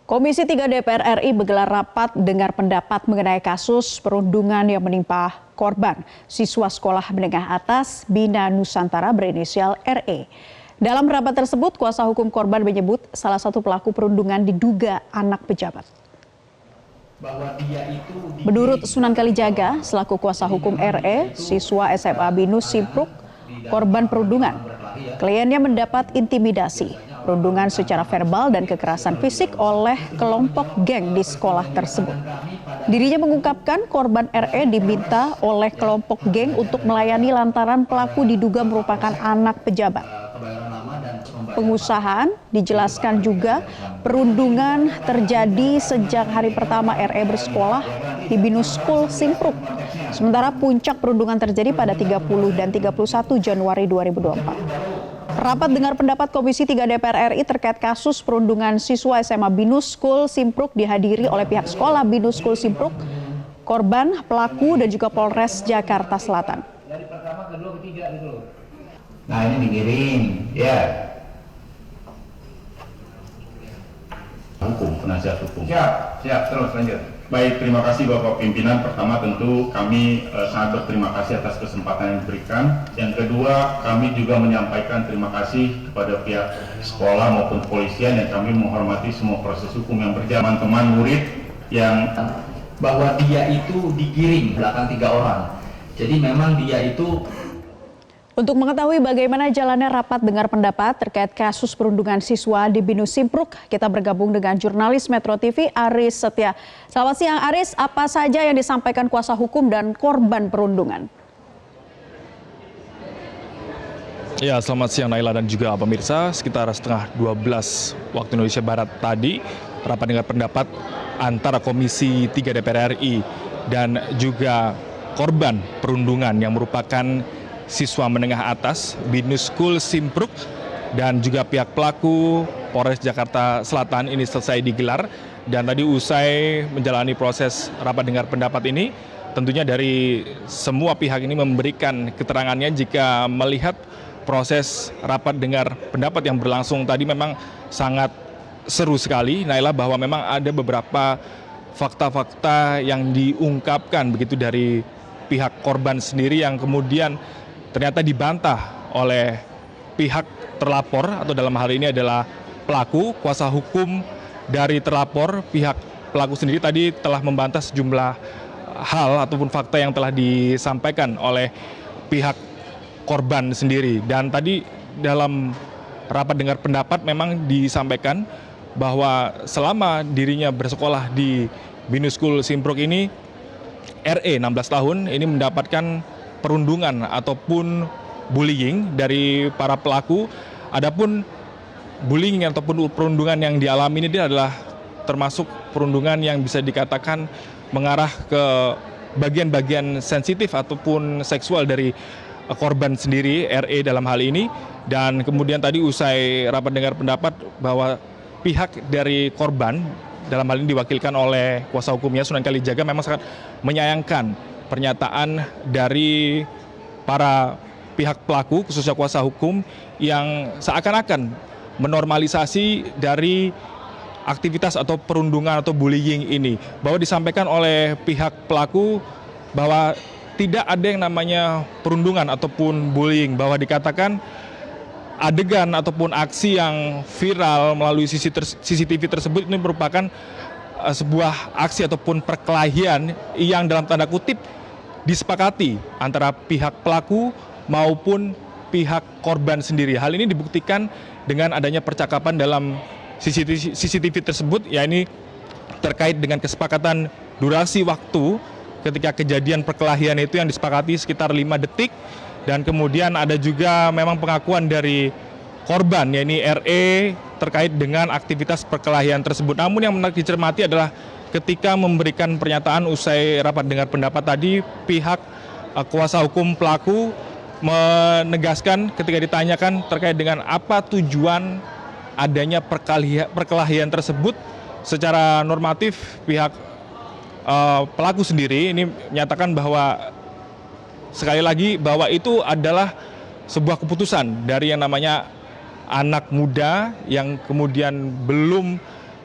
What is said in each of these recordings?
Komisi 3 DPR RI menggelar rapat dengar pendapat mengenai kasus perundungan yang menimpa korban siswa sekolah menengah atas Bina Nusantara berinisial RE. Dalam rapat tersebut, kuasa hukum korban menyebut salah satu pelaku perundungan diduga anak pejabat. Menurut Sunan Kalijaga, selaku kuasa hukum RE, siswa SMA Binus Simpruk, korban perundungan, kliennya mendapat intimidasi, perundungan secara verbal dan kekerasan fisik oleh kelompok geng di sekolah tersebut. Dirinya mengungkapkan korban RE diminta oleh kelompok geng untuk melayani lantaran pelaku diduga merupakan anak pejabat. Pengusahaan dijelaskan juga perundungan terjadi sejak hari pertama RE bersekolah di Binus School Simpruk. Sementara puncak perundungan terjadi pada 30 dan 31 Januari 2024. Rapat dengar pendapat Komisi 3 DPR RI terkait kasus perundungan siswa SMA Binus School Simpruk dihadiri oleh pihak sekolah Binus School Simpruk, korban, pelaku, dan juga Polres Jakarta Selatan. Dari pertama, kedua, ketiga gitu. Nah ini dikirim, ya. Hukum, penasihat hukum. Siap, terus lanjut. Baik, terima kasih Bapak Pimpinan. Pertama tentu kami sangat berterima kasih atas kesempatan yang diberikan. Yang kedua, kami juga menyampaikan terima kasih kepada pihak sekolah maupun kepolisian yang kami menghormati semua proses hukum yang berjalan. Teman-teman murid yang bahwa dia itu digiring belakang 3 orang. Jadi memang dia itu. Untuk mengetahui bagaimana jalannya rapat dengar pendapat terkait kasus perundungan siswa di Binus Simpruk, kita bergabung dengan jurnalis Metro TV Aris Setia. Selamat siang Aris, apa saja yang disampaikan kuasa hukum dan korban perundungan? Ya, selamat siang Naila dan juga pemirsa. Sekitar setengah 12 waktu Indonesia Barat tadi, rapat dengar pendapat antara Komisi 3 DPR RI dan juga korban perundungan yang merupakan siswa menengah atas Binus School Simpruk dan juga pihak pelaku Polres Jakarta Selatan ini selesai digelar. Dan tadi usai menjalani proses rapat dengar pendapat ini, tentunya dari semua pihak ini memberikan keterangannya jika melihat proses rapat dengar pendapat yang berlangsung tadi memang sangat seru sekali, Naila, bahwa memang ada beberapa fakta-fakta yang diungkapkan begitu dari pihak korban sendiri yang kemudian ternyata dibantah oleh pihak terlapor atau dalam hal ini adalah pelaku. Kuasa hukum dari terlapor, pihak pelaku sendiri tadi telah membantah sejumlah hal ataupun fakta yang telah disampaikan oleh pihak korban sendiri. Dan tadi dalam rapat dengar pendapat memang disampaikan bahwa selama dirinya bersekolah di Binus School Simpruk ini, RE 16 tahun ini mendapatkan perundungan ataupun bullying dari para pelaku. Adapun bullying ataupun perundungan yang dialami ini adalah termasuk perundungan yang bisa dikatakan mengarah ke bagian-bagian sensitif ataupun seksual dari korban sendiri, RE dalam hal ini. Dan kemudian tadi usai rapat dengar pendapat bahwa pihak dari korban, dalam hal ini diwakilkan oleh kuasa hukumnya Sunan Kalijaga, memang sangat menyayangkan pernyataan dari para pihak pelaku, khususnya kuasa hukum, yang seakan-akan menormalisasi dari aktivitas atau perundungan atau bullying ini. Bahwa disampaikan oleh pihak pelaku bahwa tidak ada yang namanya perundungan ataupun bullying, bahwa dikatakan adegan ataupun aksi yang viral melalui CCTV tersebut ini merupakan sebuah aksi ataupun perkelahian yang dalam tanda kutip disepakati antara pihak pelaku maupun pihak korban sendiri. Hal ini dibuktikan dengan adanya percakapan dalam CCTV tersebut, yakni terkait dengan kesepakatan durasi waktu ketika kejadian perkelahian itu yang disepakati sekitar 5 detik. Dan kemudian ada juga memang pengakuan dari korban, yakni RE, terkait dengan aktivitas perkelahian tersebut. Namun yang menarik dicermati adalah ketika memberikan pernyataan usai rapat dengar pendapat tadi, pihak kuasa hukum pelaku menegaskan ketika ditanyakan terkait dengan apa tujuan adanya perkelahian tersebut, secara normatif pihak pelaku sendiri ini menyatakan bahwa sekali lagi bahwa itu adalah sebuah keputusan dari yang namanya anak muda yang kemudian belum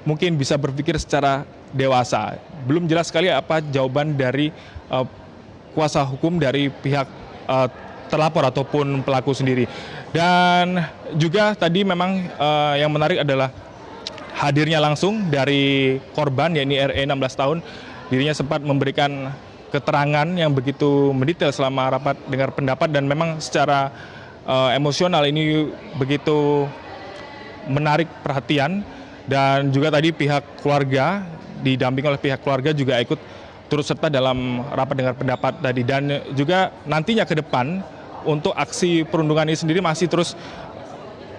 mungkin bisa berpikir secara dewasa. Belum jelas sekali apa jawaban dari kuasa hukum dari pihak terlapor ataupun pelaku sendiri. Dan juga tadi memang yang menarik adalah hadirnya langsung dari korban, yakni RE 16 tahun. Dirinya sempat memberikan keterangan yang begitu mendetail selama rapat dengar pendapat, dan memang secara emosional ini begitu menarik perhatian. Dan juga tadi pihak keluarga, didampingi oleh pihak keluarga juga ikut turut serta dalam rapat dengar pendapat tadi. Dan juga nantinya ke depan untuk aksi perundungan ini sendiri masih terus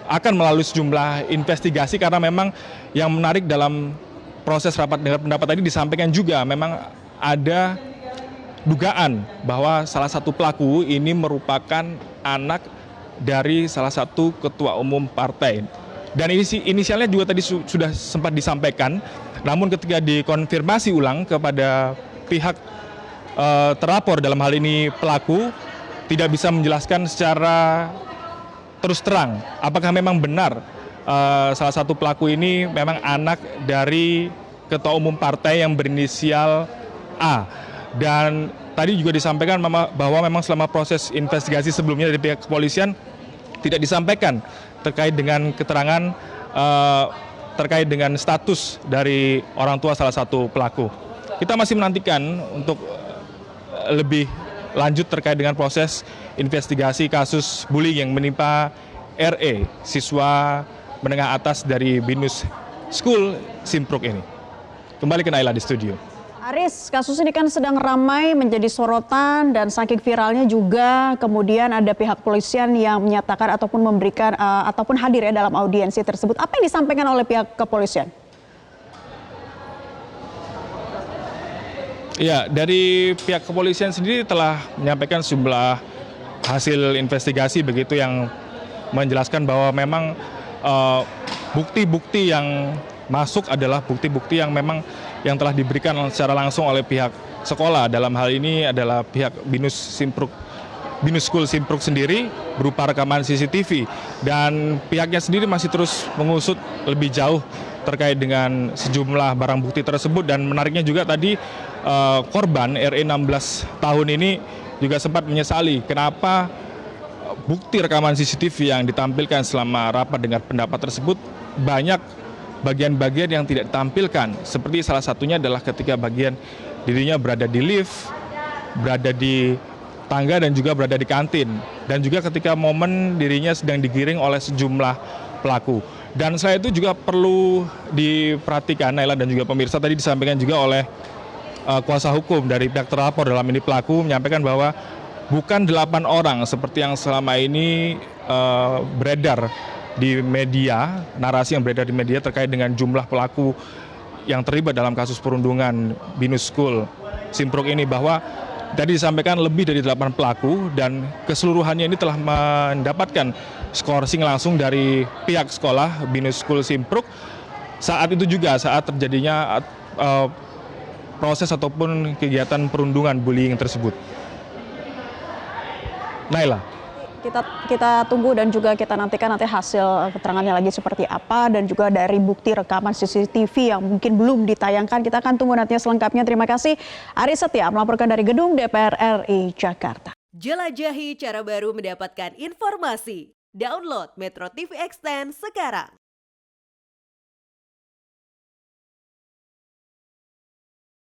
akan melalui sejumlah investigasi, karena memang yang menarik dalam proses rapat dengar pendapat tadi disampaikan juga memang ada dugaan bahwa salah satu pelaku ini merupakan anak dari salah satu ketua umum partai. Dan inisialnya juga tadi sudah sempat disampaikan, namun ketika dikonfirmasi ulang kepada pihak terlapor, dalam hal ini pelaku, tidak bisa menjelaskan secara terus terang apakah memang benar salah satu pelaku ini memang anak dari ketua umum partai yang berinisial A. Dan tadi juga disampaikan bahwa memang selama proses investigasi sebelumnya dari pihak kepolisian tidak disampaikan terkait dengan keterangan terkait dengan status dari orang tua salah satu pelaku. Kita masih menantikan untuk lebih lanjut terkait dengan proses investigasi kasus bullying yang menimpa RE, siswa menengah atas dari Binus School Simpruk ini. Kembali ke Naila di studio. Aris, kasus ini kan sedang ramai menjadi sorotan, dan saking viralnya juga kemudian ada pihak kepolisian yang menyatakan ataupun memberikan ataupun hadir ya dalam audiensi tersebut. Apa yang disampaikan oleh pihak kepolisian? Ya, dari pihak kepolisian sendiri telah menyampaikan sejumlah hasil investigasi begitu yang menjelaskan bahwa memang bukti-bukti yang masuk adalah bukti-bukti yang memang yang telah diberikan secara langsung oleh pihak sekolah. Dalam hal ini adalah pihak Binus School Simpruk sendiri berupa rekaman CCTV, dan pihaknya sendiri masih terus mengusut lebih jauh terkait dengan sejumlah barang bukti tersebut. Dan menariknya juga tadi korban RE 16 tahun ini juga sempat menyesali kenapa bukti rekaman CCTV yang ditampilkan selama rapat dengar pendapat tersebut banyak bagian-bagian yang tidak ditampilkan. Seperti salah satunya adalah ketika bagian dirinya berada di lift, berada di tangga, dan juga berada di kantin. Dan juga ketika momen dirinya sedang digiring oleh sejumlah pelaku. Dan selain itu juga perlu diperhatikan, Naila dan juga pemirsa, tadi disampaikan juga oleh kuasa hukum dari pihak terlapor dalam ini pelaku, menyampaikan bahwa bukan 8 orang seperti yang selama ini beredar di media, narasi yang beredar di media terkait dengan jumlah pelaku yang terlibat dalam kasus perundungan Binus School Simpruk ini, bahwa tadi disampaikan lebih dari 8 pelaku, dan keseluruhannya ini telah mendapatkan skorsing langsung dari pihak sekolah Binus School Simpruk saat itu juga, saat terjadinya proses ataupun kegiatan perundungan bullying tersebut. Naila. Kita tunggu dan juga kita nantikan nanti hasil keterangannya lagi seperti apa, dan juga dari bukti rekaman CCTV yang mungkin belum ditayangkan. Kita akan tunggu nantinya selengkapnya. Terima kasih Aris Setia melaporkan dari Gedung DPR RI Jakarta. Jelajahi cara baru mendapatkan informasi. Download Metro TV Extend sekarang.